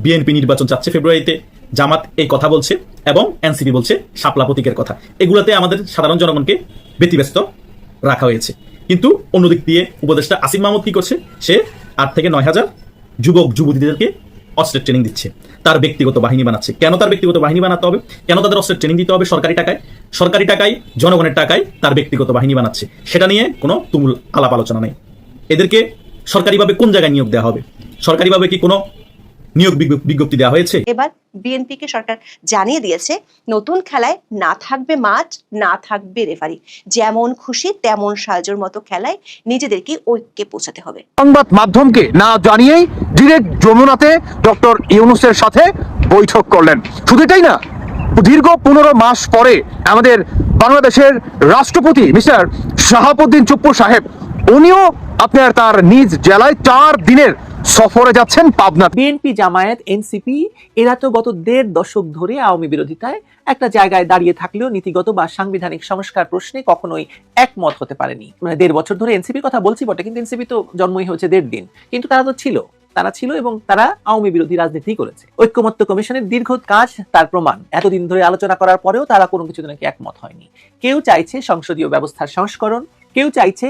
BNP নির্বাচন চাচ্ছে ফেব্রুয়ারিতে, জামাত এই কথা বলছে এবং এনসিপি বলছে শাপলা প্রতীকের কথা। এগুলোতে আমাদের সাধারণ জনগণকে ব্যতিব্যস্ত রাখা হয়েছে। কিন্তু অন্যদিক দিয়ে উপদেষ্টা আসিফ মাহমুদ কি করছে? সে 8 থেকে 9,000 যুবক যুবতীদেরকে অস্ত্রের ট্রেনিং দিচ্ছে, তার ব্যক্তিগত বাহিনী বানাচ্ছে। কেন তার ব্যক্তিগত বাহিনী বানাতে হবে? কেন তাদের অস্ত্রের ট্রেনিং দিতে হবে? সরকারি টাকায়, সরকারি টাকায়, জনগণের টাকায় তার ব্যক্তিগত বাহিনী বানাচ্ছে। সেটা নিয়ে কোনো তুমুল আলাপ আলোচনা নেই। এদেরকে সরকারিভাবে কোন জায়গায় নিয়োগ দেওয়া হবে? সরকারিভাবে কি কোনো নিয়োগ বিজ্ঞপ্তি দেওয়া হয়েছে? এবার বিএনপিকে সরকার জানিয়ে দিয়েছে, নতুন খেলায় না থাকবে মাঠ, না থাকবে রেফারি, যেমন খুশি তেমন সাহায্যের মতো খেলায় নিজেদেরকে ঐক্যে পৌঁছাতে হবে। সংবাদ মাধ্যমকে না জানিয়েই ডিরেক্ট যমুনাতে ডক্টর ইউনূসের সাথে বৈঠক করলেন। শুধু এটাই না, দীর্ঘ 15 মাস পরে আমাদের বাংলাদেশের রাষ্ট্রপতি মিস্টার শাহাবুদ্দিন চুপ্পু সাহেব, উনিও আপনার তার নিজ জেলায় 4 দিনের সফরে যাচ্ছেন পাবনা। বিএনপি, জামায়াত, এনসিপি এরা তো গত 1.5 দশক ধরে আওয়ামী বিরোধিতায় একটা জায়গায় দাঁড়িয়ে থাকলেও নীতিগত বা সাংবিধানিক সংস্কার প্রশ্নে কখনোই একমত হতে পারেনি। 1.5 বছর ধরে এনসিপির কথা বলছি বটে, কিন্তু এনসিপি তো জন্মই হয়েছে 1.5 দিন, কিন্তু তারা ছিল এবং তারা আওয়ামী বিরোধী রাজনীতি করেছে। ঐক্যমত্য কমিশনের দীর্ঘ কাজ তার প্রমাণ। এতদিন ধরে আলোচনা করার পরেও তারা কোনো কিছুতে নাকি একমত হয়নি। কেউ চাইছে সংসদীয় ব্যবস্থার সংস্করণ, কেউ চাইছে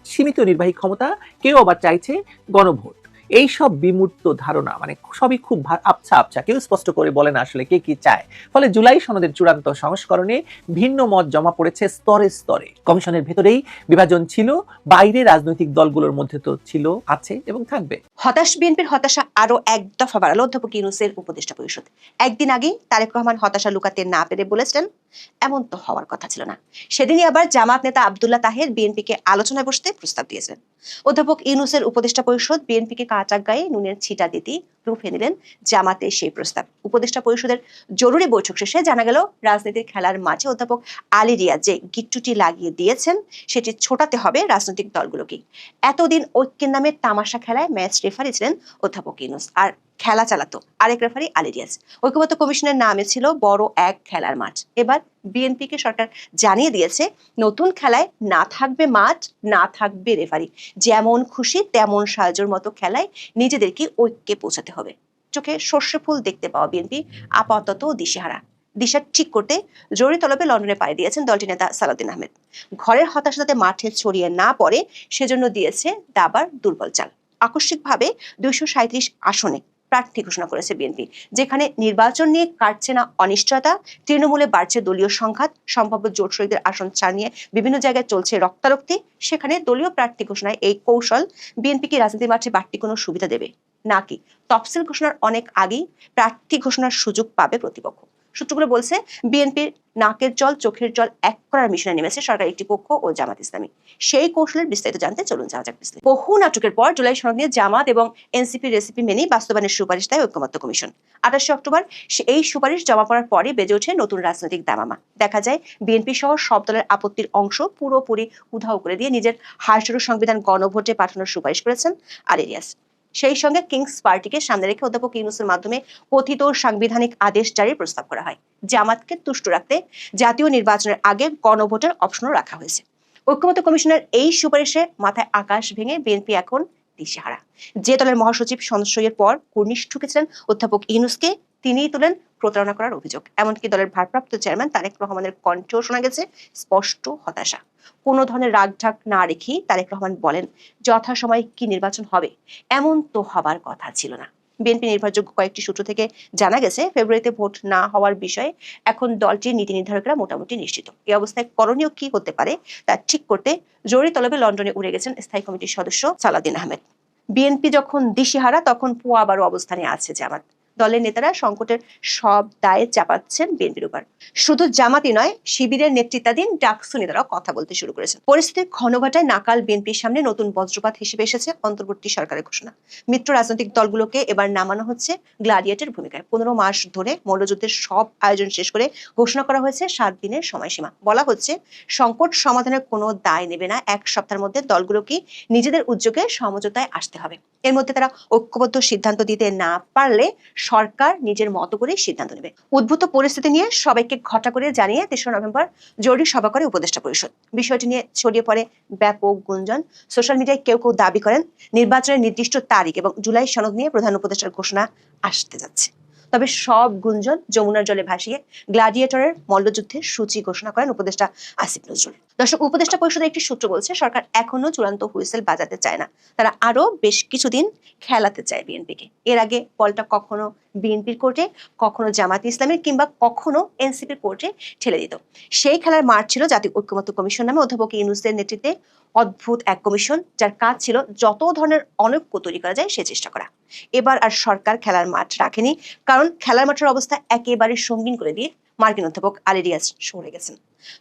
সীমিত নির্বাহী ক্ষমতা, কেউ আবার চাইছে গণভোট। এই সব বিমূর্ত ধারণা, মানে সবই খুব আবছা, কেউ স্পষ্ট করে বলে না আসলে কে কি চায়। ফলে জুলাই সনদের চূড়ান্ত সংস্করণে ভিন্ন মত জমা পড়েছে স্তরে স্তরে। কমিশনের ভেতরেই বিভাজন ছিল, বাইরে রাজনৈতিক দলগুলোর মধ্যে তো ছিল, আছে এবং থাকবে। বিএনপির হতাশা আরো এক দফা বাড়ালো অধ্যাপক ইউনূসের উপদেষ্টা পরিষদ। একদিন আগে তারেক রহমান হতাশা লুকাতে না পেরে বলেছিলেন, এমন তো হওয়ার কথা ছিল না। সেদিনই আবার জামাত নেতা আব্দুল্লাহ তাহের বিএনপিকে আলোচনায় বসতে প্রস্তাব দিয়েছেন। অধ্যাপক ইউনূসের উপদেষ্টা পরিষদ বিএনপিকে কাঁচা গায়ে নুনের ছিটা দিতেই রুখে নিলেন জামাতের সেই প্রস্তাব। উপদেষ্টা পরিষদের জরুরি বৈঠক শেষে জানা গেল, রাজনীতির খেলার মাঝে অধ্যাপক আলী রিয়াজ যে গিট্টুটি লাগিয়ে দিয়েছেন সেটি ছোটাতে হবে রাজনৈতিক দলগুলোকে। এতদিন ঐক্যের নামে তামাশা খেলায় ম্যাচ রেফারি ছিলেন অধ্যাপক ইউনূস, আর খেলা চালাতো আরেক রেফারি আলী রিয়াজ। ঐক্যমত্য কমিশনের নামে ছিল বড় এক খেলার মাঠ। এবার বিএনপিকে সরকার জানিয়ে দিয়েছে, নতুন খেলায় না থাকবে মাঠ, না থাকবে রেফারি, যেমন খুশি তেমন সাহায্যের মতো খেলায় নিজেদেরকে ঐক্যে পৌঁছাতে হবে। চোখে সর্ষে ফুল দেখতে পাওয়া বিএনপি আপাতত দিশেহারা। দিশা ঠিক করতে জরুরি তলবে লন্ডনে পাড়ি দিয়েছেন দলটির নেতা সালাউদ্দিন আহমেদ। ঘরের হতাশা যাতে মাঠে ছড়িয়ে না পড়ে সেজন্য দিয়েছে দাবার দুর্বল চাল। আকস্মিকভাবে 237 আসনে প্রার্থী ঘোষণা করেছে বিএনপি, যেখানে নির্বাচন নিয়ে কাটছে না অনিশ্চয়তা, তৃণমূলে বাড়ছে দলীয় সংঘাত, সম্ভাব্য জোট শরীরদের আসন ছাড় নিয়ে বিভিন্ন জায়গায় চলছে রক্তারক্তি। সেখানে দলীয় প্রার্থী ঘোষণায় এই কৌশল বিএনপিকে রাজনীতির মাঠে বাড়তি কোনো সুবিধা দেবে নাকি তফসিল ঘোষণার অনেক আগেই প্রার্থী ঘোষণার সুযোগ পাবে প্রতিপক্ষ? সূত্রগুলো বলছে, বিএনপির নাকের জল চোখের জল এক করার মিশনে নেমেছে সরকার একটি পক্ষ ও জামাত ইসলামী। সেই কৌশলের বিস্তারিত জানতে চলুন যাওয়া যাক বিস্তারিত। বহু নাটকের পর জুলাই সনদ নিয়ে জামাত এবং এনসিপির রেসিপি মেনেই বাস্তবায়নের সুপারিশ দেয় ঐক্যমত্য কমিশন। 28 অক্টোবর এই সুপারিশ জমা পড়ার পরে বেজে ওঠে নতুন রাজনৈতিক দামামা। দেখা যায় বিএনপি সহ সব দলের আপত্তির অংশ পুরোপুরি উধাও করে দিয়ে নিজের হাসির সংবিধান গণভোটে পাঠানোর সুপারিশ করেছেন আলী রিয়াজ। সেই সঙ্গে কিংস পার্টিকে সামনে রেখে অধ্যাপক ইউনূসের মাধ্যমে কথিত সাংবিধানিক আদেশ জারির প্রস্তাব করা হয়। জামাতকে তুষ্ট রাখতে জাতীয় নির্বাচনের আগে গণভোটের অপশনও রাখা হয়েছে। ঐক্যমত্য কমিশনের এই সুপারিশে মাথায় আকাশ ভেঙে বিএনপি এখন দিশেহারা। যে দলের মহাসচিব সনদ পর কুর্নিশ ঠুকেছিলেন অধ্যাপক ইউনূসকে, তিনিই তোলেন প্রতারণা করার অভিযোগ। এমনকি দলের ভারপ্রাপ্ত চেয়ারম্যান তারেক রহমানের কণ্ঠেও শোনা গেছে স্পষ্ট হতাশা। কোনো ধরনের রাগঢাক না রেখেই তারেক রহমান বলেন, যথাসময়ে কি নির্বাচন হবে? এমন তো হবার কথা ছিল না। বিএনপি নির্ভরযোগ্য কয়েকটি সূত্র থেকে জানা গেছে, ফেব্রুয়ারিতে ভোট না হওয়ার বিষয়ে এখন দলটির নীতি নির্ধারকরা মোটামুটি নিশ্চিত। এই অবস্থায় করণীয় কি হতে পারে তা ঠিক করতে জরুরি তলবে লন্ডনে উড়ে গেছেন স্থায়ী কমিটির সদস্য সালাউদ্দিন আহমেদ। বিএনপি যখন দিশেহারা, তখন আবারও অবস্থানে আছে জামাত। দলের নেতারা সংকটের সব দায়ে চাপাচ্ছেন বিএনপির উপর। শুধু জামাতই নয়, শিবিরের নেতৃত্বাধীন ডাকসু নেতারাও কথা বলতে শুরু করেছেন। পরিস্থিতির ঘনঘটায় নাকাল বিএনপির সামনে নতুন বজ্রপাত হিসেবে এসেছে অন্তর্বর্তী সরকারের ঘোষণা। মিত্র রাজনৈতিক দলগুলোকে এবার নামানো হচ্ছে গ্লাডিয়েটের ভূমিকায়। 15 মাস ধরে মল্লযুদ্ধের সব আয়োজন শেষ করে ঘোষণা করা হয়েছে 7 দিনের সময়সীমা। বলা হচ্ছে, সংকট সমাধানের কোনো দায় নেবে না, 1 সপ্তাহের মধ্যে দলগুলোকে নিজেদের উদ্যোগে সমঝোতায় আসতে হবে। এর মধ্যে তারা ঐক্যবদ্ধ সিদ্ধান্ত দিতে না পারলে সরকার নিজের মতো করে সিদ্ধান্ত নেবে। উদ্ভূত পরিস্থিতি নিয়ে সবাইকে ঘটা করে জানিয়ে 3রা নভেম্বর জরুরি সভা করে উপদেষ্টা পরিষদ। বিষয়টি নিয়ে ছড়িয়ে পড়ে ব্যাপক গুঞ্জন। সোশ্যাল মিডিয়ায় কেউ কেউ দাবি করেন নির্বাচনের নির্দিষ্ট তারিখ এবং জুলাই সনদ নিয়ে প্রধান উপদেষ্টার ঘোষণা আসতে যাচ্ছে। তবে সব গুঞ্জন যমুনার জলে ভাসিয়ে গ্ল্যাডিয়েটরের মল্লযুদ্ধের সূচি ঘোষণা করেন উপদেষ্টা আসিফ নজরুল। দর্শক, উপদেষ্টা পরিষদের একটি সূত্র বলছে সরকার এখনো চূড়ান্ত হুইসেল বাজাতে চায় না, তারা আরো বেশ কিছুদিন খেলাতে চায় বিএনপিকে। এর আগে বলটা কখনো বিএনপির কোর্টে, কখনো জামাত ইসলামের, কিংবা কখনো এনসিপির কোর্টে ঠেলে দিত। সেই খেলার মাঠ ছিল জাতীয় ঐক্যমত্য কমিশন নামে অধ্যাপক ইউনূসের নেতৃত্বে অদ্ভুত এক কমিশন, যার কাজ ছিল যত ধরনের অনৈক্য তৈরি করা যায় সে চেষ্টা করা। এবার আর সরকার খেলার মাঠ রাখেনি, কারণ খেলার মাঠের অবস্থা একেবারে সঙ্গীন করে দিয়ে মার্কিন অধ্যাপক আলী রিয়াজ সরে গেছেন।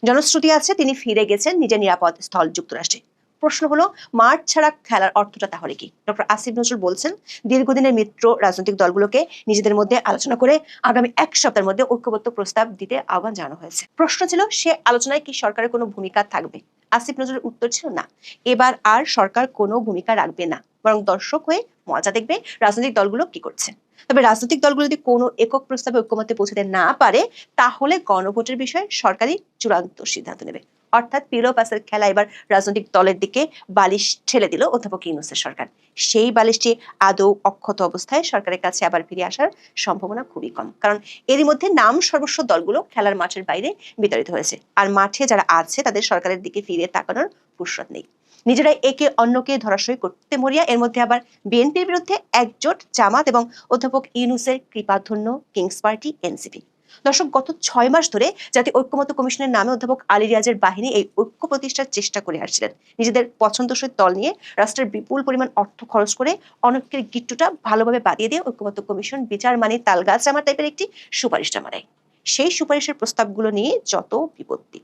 জনশ্রুতি আছে তিনি ফিরে গেছেন নিজের নিরাপদ স্থল যুক্তরাষ্ট্রে। প্রশ্ন হলো, মাঠ ছাড়া খেলার অর্থটা তাহলে কি? ডক্টর আসিফ নজরুল বলছেন দীর্ঘদিনের মিত্র রাজনৈতিক দলগুলোকে নিজেদের মধ্যে আলোচনা করে আগামী 1 সপ্তাহের মধ্যে ঐক্যবদ্ধ প্রস্তাব দিতে আহ্বান জানানো হয়েছে। প্রশ্ন ছিল, সে আলোচনায় কি সরকারের কোনো ভূমিকা থাকবে? আসিফ নজরুলের উত্তর ছিল না, এবার আর সরকার কোনো ভূমিকা রাখবে না, বরং দর্শক হয়ে মজা দেখবে রাজনৈতিক দলগুলো কি করছে। তবে রাজনৈতিক দলগুলো যদি কোনো একক প্রস্তাবে ঐক্যমত্যে পৌঁছাতে না পারে, তাহলে গণভোটের বিষয়ে সরকারই চূড়ান্ত সিদ্ধান্ত নেবে। অর্থাৎ পিলো পাসের খেলা এবার রাজনৈতিক দলের দিকে বালিশ ঠেলে দিল অধ্যাপক ইউনূসের সরকার। সেই বালিশটি আদৌ অক্ষত অবস্থায় সরকারের কাছে আবার ফিরে আসার সম্ভাবনা খুবই কম, কারণ এরই মধ্যে নাম সর্বস্ব দলগুলো খেলার মাঠের বাইরে বিতাড়িত হয়েছে। আর মাঠে যারা আছে তাদের সরকারের দিকে ফিরে তাকানোর ফুরসত নেই। নিজেরাই একে অন্যকে ধরাশয়ী করতে মরিয়া। এর মধ্যে আবার বিএনপির বিরুদ্ধে একজোট জামাত এবং অধ্যাপক ইউনূসের কৃপাধন্য কিংস পার্টি এনসিপি। দর্শক, গত 6 মাস ধরে জাতীয় ঐক্যমত্য কমিশনের নামে অধ্যাপক আলী রিয়াজের বাহিনী এই ঐক্য প্রতিষ্ঠার চেষ্টা করে আসছিলেন। নিজেদের পছন্দসই দল নিয়ে রাষ্ট্রের বিপুল পরিমাণ অর্থ খরচ করে অনেকের গিট্টুটা ভালোভাবে বাদিয়ে দিয়ে ঐক্যমত্য কমিশন বিচার মানে তালগাছ আমার টাইপের একটি সুপারিশ জমা দেয়। সেই সুপারিশের প্রস্তাবগুলো নিয়ে যত বিপত্তি।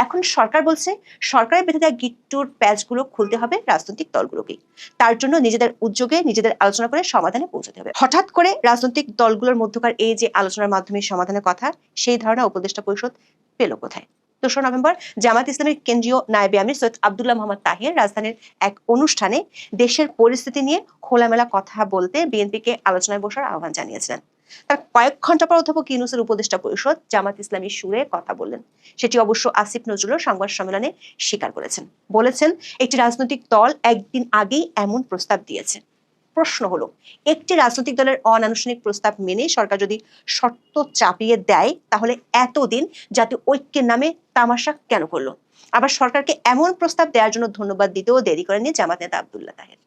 এখন সরকার বলছে সরকারের বেঁধে দেওয়া গিট্টুর প্যাচগুলো খুলতে হবে রাজনৈতিক দলগুলোকে। তার জন্য নিজেদের উদ্যোগে নিজেদের আলোচনা করে সমাধানে পৌঁছাতে হবে। হঠাৎ করে রাজনৈতিক দলগুলোর মধ্যকার এই যে আলোচনার মাধ্যমে সমাধানের কথা, সেই ধারণা উপদেষ্টা পরিষদ পেল কোথায়? 2রা নভেম্বর জামাত ইসলামের কেন্দ্রীয় নায়েবে আমির সৈয়দ আব্দুল্লাহ মোহাম্মদ তাহির রাজধানীর এক অনুষ্ঠানে দেশের পরিস্থিতি নিয়ে খোলামেলা কথা বলতে বিএনপিকে আলোচনায় বসার আহ্বান জানিয়েছিলেন। তার কয়েক ঘন্টা পর অধ্যাপক ইউনূসের উপদেষ্টা পরিষদ জামাত ইসলামী সুরে কথা বললেন। সেটি অবশ্য আসিফ নজরুল সংবাদ সম্মেলনে স্বীকার করেছেন। বলেছেন একটি রাজনৈতিক দল একদিন আগেই এমন প্রস্তাব দিয়েছে। প্রশ্ন হলো, একটি রাজনৈতিক দলের অনানুষ্ঠানিক প্রস্তাব মেনে সরকার যদি শর্ত চাপিয়ে দেয়, তাহলে এতদিন জাতীয় ঐক্যের নামে তামাশা কেন করলো? আবার সরকারকে এমন প্রস্তাব দেওয়ার জন্য ধন্যবাদ দিতেও দেরি করেনি জামাত নেতা আব্দুল্লাহ তাহের।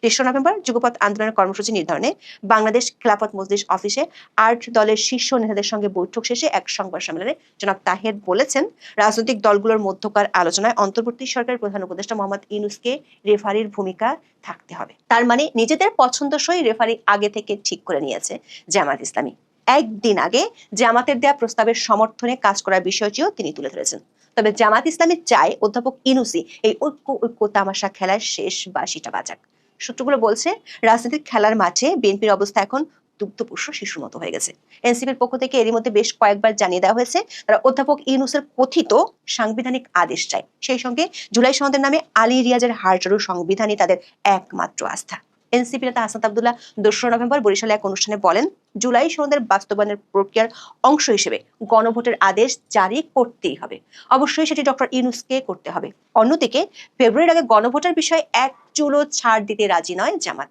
3রা নভেম্বর যুগপৎ আন্দোলনের কর্মসূচি নির্ধারণে বাংলাদেশ খেলাফত মজলিস অফিসে 8 দলের শীর্ষ নেতাদের সঙ্গে বৈঠক শেষে এক সংবাদ সম্মেলনে জনাব তাহের বলেছেন রাজনৈতিক দলগুলোর মধ্যকার আলোচনায় অন্তর্বর্তী সরকারের প্রধান উপদেষ্টা মোহাম্মদ ইউনূসকে রেফারির ভূমিকা থাকতে হবে। তার মানে নিজেদের পছন্দসই রেফারি আগে থেকে ঠিক করে নিয়েছে জামাত ইসলামী। একদিন আগে জামাতের দেয়া প্রস্তাবের সমর্থনে কাজ করার বিষয়টিও তিনি তুলে ধরেছেন। তবে জামাত ইসলামী চায় অধ্যাপক ইউনূসই এই ঐক্য তামাশা খেলার শেষ বাঁশিটা বাজাক। সূত্রগুলো বলছে রাজনৈতিক খেলার মাঠে বিএনপির অবস্থা এখন দুগ্ধপুষ্য শিশুর মতো হয়ে গেছে। এনসিপির পক্ষ থেকে এরই মধ্যে বেশ কয়েকবার জানিয়ে দেওয়া হয়েছে তারা অধ্যাপক ইউনূসের কথিত সাংবিধানিক আদেশ চায়। সেই সঙ্গে জুলাই সনদের নামে আলী রিয়াজের হারচারু সংবিধানই তাদের একমাত্র আস্থা। এনসিপি নেতা হাসনাত আব্দুল্লাহ 2রা নভেম্বর বরিশালে এক অনুষ্ঠানে বলেন জুলাই সনদের বাস্তবায়নের প্রক্রিয়ার অংশ হিসেবে গণভোটের আদেশ জারি করতেই হবে। অবশ্যই সেটি ডক্টর ইউনূসকে করতে হবে। অন্যদিকে ফেব্রুয়ারির আগে গণভোটের বিষয়ে এক চুলো ছাড় দিতে রাজি নয় জামাত।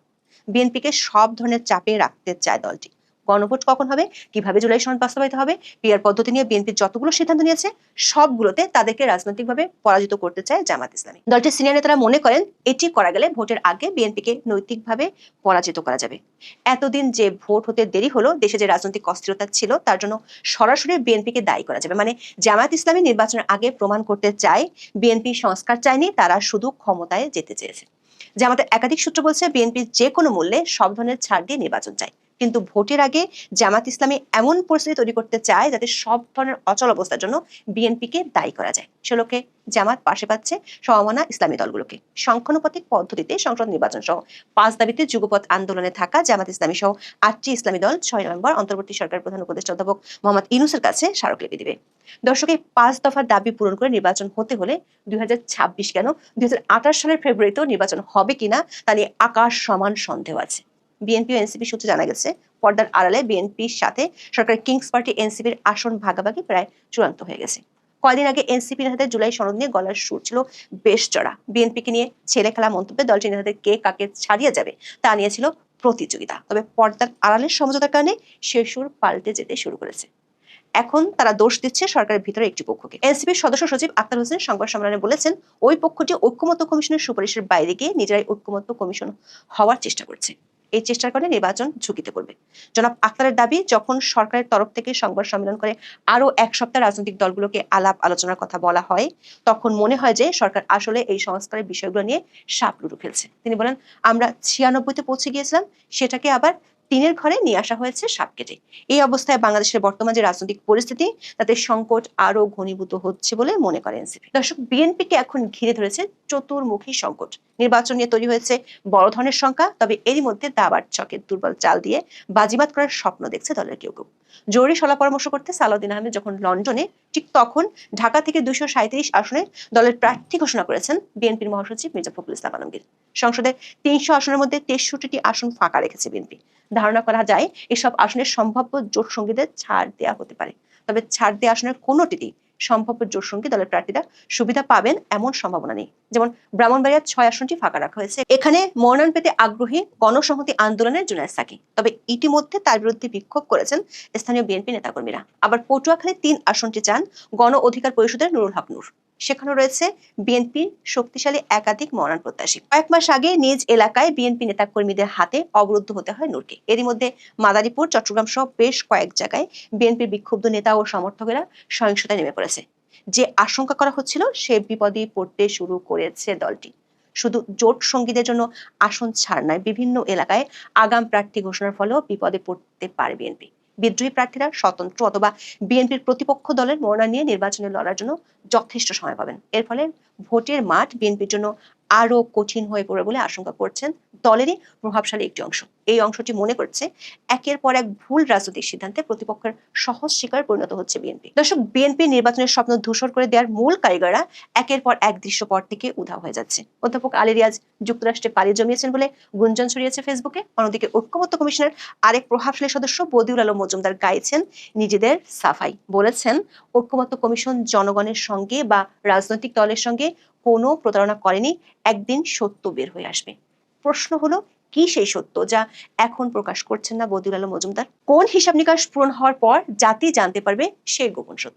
বিএনপিকে সব ধরনের চাপে রাখতে চায় দলটি। গণভোট কখন হবে, কিভাবে জুলাই সনদ বাস্তবায়িত হবে, পিআর পদ্ধতি নিয়ে বিএনপি যতগুলো সিদ্ধান্ত নিয়েছে সবগুলোতে তাদেরকে রাজনৈতিকভাবে পরাজিত করতে চায় জামাত ইসলামী। দলটির সিনিয়র নেতারা মনে করেন এটি করা গেলে ভোটের আগে বিএনপিকে নৈতিকভাবে পরাজিত করা যাবে। এতদিন যে ভোট হতে দেরি হলো, দেশে যে রাজনৈতিক অস্থিরতা ছিল তার জন্য সরাসরি বিএনপিকে দায়ী করা যাবে। মানে জামাত ইসলামী নির্বাচনের আগে প্রমাণ করতে চায় বিএনপি সংস্কার চায়নি, তারা শুধু ক্ষমতায় যেতে চেয়েছে। জামাতের একাধিক সূত্র বলছে বিএনপি যে কোনো মূল্যে সব ধরনের ছাড় দিয়ে নির্বাচন চায়, কিন্তু ভোটের আগে জামাত ইসলামী এমন পরিস্থিতি তৈরি করতে চায় যাতে সব ধরনের অচল অবস্থার জন্য বিএনপিকে দায়ী করা যায়। সেলোকে জামাত পাশে পাচ্ছে সমমনা ইসলামী দলগুলোকে। সংখ্যানুপাতিক পদ্ধতিতে সংসদ নির্বাচন সহ 5 দাবিতে যুগপৎ আন্দোলনে থাকা জামাত ইসলামী সহ 8টি ইসলামী দল 6 নভেম্বর অন্তর্বর্তী সরকার প্রধান উপদেষ্টা অধ্যাপক মোহাম্মদ ইউনূসের কাছে স্মারকলিপি দিবে। দর্শক, এই 5 দফার দাবি পূরণ করে নির্বাচন হতে হলে 2026 কেন 2028 সালের ফেব্রুয়ারিতেও নির্বাচন হবে কিনা তা নিয়ে আকাশ সমান সন্দেহ আছে। বিএনপি ও এনসিপি সূত্রে জানা গেছে, পর্দার আড়ালে বিএনপির সাথে সরকারের কিংস পার্টি এনসিপির আসন ভাগাভাগি প্রায় চূড়ান্ত হয়ে গেছে। কয়েকদিন আগে এনসিপি নেতাদের জুলাই সনদ নিয়ে গলার সুর ছিল বেশ চড়া। বিএনপিকে নিয়ে ছেলে খেলা মন্তব্যে দলটির নেতাদের কে কাকে ছাড়িয়ে যাবে তা নিয়েছিল প্রতিযোগিতা। তবে পর্দার আড়ালের সমঝোতার কারণে সে সুর পাল্টে যেতে শুরু করেছে। এখন তারা দোষ দিচ্ছে সরকারের ভিতরে একটি পক্ষকে। এনসিপির সদস্য সচিব আক্তার হোসেন সংবাদ সম্মেলনে বলেছেন, ওই পক্ষটি ঐক্যমত্য কমিশনের সুপারিশের বাইরে গিয়ে নিজেরাই ঐক্যমত্য কমিশন হওয়ার চেষ্টা করছে। এই চেষ্টার কারণে নির্বাচন ঝুঁকিতে পড়বে। জনাব আক্তারের দাবি, যখন সরকারের তরফ থেকে সংবাদ সম্মেলন করে আরো এক সপ্তাহ রাজনৈতিক দলগুলোকে আলাপ আলোচনার কথা বলা হয়, তখন মনে হয় যে সরকার আসলে এই সংস্কারের বিষয়গুলো নিয়ে সাপ লুডু খেলছে। তিনি বলেন, আমরা 96-তে পৌঁছে গিয়েছিলাম, সেটাকে আবার টিনের ঘরে নিয়ে আসা হয়েছে সাপ কেটে। এই অবস্থায় বাংলাদেশের বর্তমান যে রাজনৈতিক পরিস্থিতি, তাতে সংকট আরো ঘনীভূত হচ্ছে বলে মনে করে এনসিপি। দর্শক, বিএনপিকে এখন ঘিরে ধরেছে চতুর্মুখী সংকট। নির্বাচন নিয়ে তৈরি হয়েছে বড় ধরনের শঙ্কা, তবে এরই মধ্যে দাবার ছকের দুর্বল চাল দিয়ে বাজিমাত করার স্বপ্ন দেখছে দলের কেউ কেউ। জরুরি সলা পরামর্শ করতে সালাউদ্দিন আহমেদ যখন লন্ডনে, ঠিক তখন ঢাকা থেকে 237 আসনে দলের প্রার্থী ঘোষণা করেছেন বিএনপির মহাসচিব মির্জা ফখরুল ইসলাম আলমগীর। সংসদে 300 আসনের মধ্যে 63টি আসন ফাঁকা রেখেছে বিএনপি। ধারণা করা যায় এসব আসনের সম্ভাব্য জোট সঙ্গীদের ছাড় দেওয়া হতে পারে। তবে ছাড় দেওয়া আসনের কোনোটিতেই সম্ভাব্য জোট সঙ্গী দলের প্রার্থীরা সুবিধা পাবেন এমন সম্ভাবনা নেই। যেমন ব্রাহ্মণবাড়িয়ার 6 আসনটি ফাঁকা রাখা হয়েছে। এখানে মনোনয়ন পেতে আগ্রহী গণসংহতি আন্দোলনের জুনায়েদ সাকি, তবে ইতিমধ্যে তার বিরুদ্ধে বিক্ষোভ করেছেন স্থানীয় বিএনপি নেতাকর্মীরা। আবার পটুয়াখালী 3 আসনটি চান গণ অধিকার পরিষদের নুরুল হক নূর। সেখানে রয়েছে বিএনপির শক্তিশালী একাধিক মনোনয়ন প্রত্যাশী। কয়েক মাস আগে নিজ এলাকায় বিএনপি নেতাকর্মীদের হাতে অবরুদ্ধ হতে হয় নূরকে। এরই মধ্যে মাদারীপুর, চট্টগ্রাম সহ বেশ কয়েক জায়গায় বিএনপির বিক্ষুব্ধ নেতা ও সমর্থকেরা সহিংসতায় নেমে পড়েছে। যে আশঙ্কা করা হচ্ছিল, সে বিপদে পড়তে শুরু করেছে দলটি। শুধু জোট সঙ্গীদের জন্য আসন ছাড় নয়, বিভিন্ন এলাকায় আগাম প্রার্থী ঘোষণার ফলেও বিপদে পড়তে পারে বিএনপি। বিদ্রোহী প্রার্থীরা স্বতন্ত্র অথবা বিএনপির প্রতিপক্ষ দলের মনোনয়ন নিয়ে নির্বাচনে লড়ার জন্য যথেষ্ট সময় পাবেন। এর ফলে ভোটের মাঠ বিএনপির জন্য আরো কঠিন হয়ে পড়বে বলে আশঙ্কা করছেন দলেরই প্রভাবশালী একটি অংশ। এই অংশটি মনে করছে একের পর এক ভুল রাজনৈতিক সিদ্ধান্তে প্রতিপক্ষের সহজ শিকারে পরিণত হচ্ছে বিএনপি। দর্শক, বিএনপি নির্বাচনের স্বপ্ন ধূসর করে দেওয়ার মূল কারিগররা একের পর এক দৃশ্যপট থেকে উধাও হয়ে যাচ্ছে। অধ্যাপক আলী রিয়াজ যুক্তরাষ্ট্রে পাড়ি জমিয়েছেন বলে গুঞ্জন ছড়িয়েছে ফেসবুকে। অন্যদিকে ঐক্যমত্য কমিশনের আরেক প্রভাবশালী সদস্য বদিউল আলম মজুমদার গাইছেন নিজেদের সাফাই। বলেছেন, ঐক্যমত্য কমিশন জনগণের সঙ্গে বা রাজনৈতিক দলের সঙ্গে কোনো প্রতারণা করেনি, একদিন সত্য বের হয়ে আসবে। প্রশ্ন হলো, কি সেই সত্য যা এখন প্রকাশ করছেন না বদিউল আলম মজুমদার? কোন হিসাব নিকাশ পূরণ হওয়ার পর জাতি জানতে পারবে সেই গোপন সত্য?